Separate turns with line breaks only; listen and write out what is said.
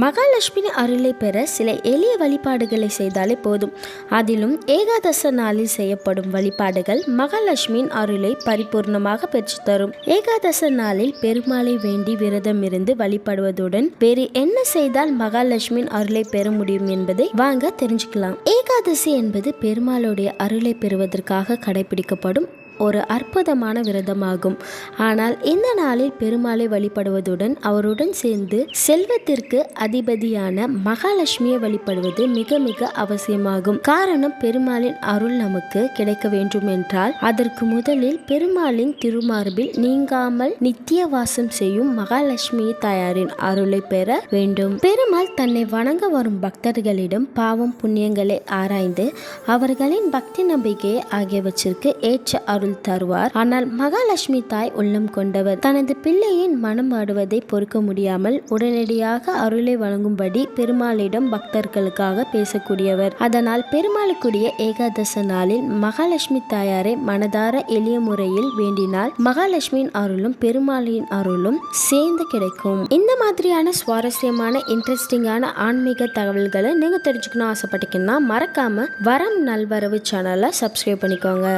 மகாலட்சுமி அருளை பெற சில எளிய வழிபாடுகளை செய்தாலே போதும். அதிலும் ஏகாதச நாளில் செய்யப்படும் வழிபாடுகள் மகாலட்சுமியின் அருளை பரிபூர்ணமாக பெற்றுத்தரும். ஏகாதச நாளில் பெருமாளை வேண்டி விரதம் இருந்து வழிபடுவதுடன் வேறு என்ன செய்தால் மகாலட்சுமியின் அருளை பெற முடியும் என்பதை வாங்க தெரிஞ்சுக்கலாம். ஏகாதசி என்பது பெருமாளுடைய அருளை பெறுவதற்காக கடைபிடிக்கப்படும் ஒரு அற்புதமான விரதமாகும். ஆனால் இந்த நாளில் பெருமாளை வழிபடுவதுடன் அவருடன் சேர்ந்து செல்வத்திற்கு அதிபதியான மகாலட்சுமியை வழிபடுவது மிக மிக அவசியமாகும். காரணம், பெருமாளின் அருள் நமக்கு கிடைக்க வேண்டும் என்றால் அதற்கு முதலில் பெருமாளின் திருமார்பில் நீங்காமல் நித்திய வாசம் செய்யும் மகாலட்சுமி தாயாரின் அருளை பெற வேண்டும். பெருமாள் தன்னை வணங்க வரும் பக்தர்களிடம் பாவம் புண்ணியங்களை ஆராய்ந்து அவர்களின் பக்தி நம்பிக்கை ஆகியவற்றிற்கு ஏற்ற அருள் தருவார். ஆனால் மகாலட்சுமி தாய் உள்ளம் கொண்டவர். தனது பிள்ளையின் மனம் ஆடுவதை பொறுக்க முடியாமல் உடனடியாக அருளை வழங்கும்படி பெருமாளிடம் பக்தர்களுக்காக பேசக்கூடியவர். அதனால் பெருமாளுக்குரிய ஏகாதச நாளில் மகாலட்சுமி தாயாரை மனதார எளிய முறையில் வேண்டினால் மகாலட்சுமியின் அருளும் பெருமாளின் அருளும் சேர்ந்து கிடைக்கும். இந்த மாதிரியான சுவாரஸ்யமான இன்ட்ரெஸ்டிங்கான ஆன்மீக தகவல்களை நீங்க தெரிஞ்சுக்கணும் ஆசைப்பட்டீங்கன்னா மறக்காம வரம் நல்வரவு சேனலை சப்ஸ்கிரைப் பண்ணிக்கோங்க.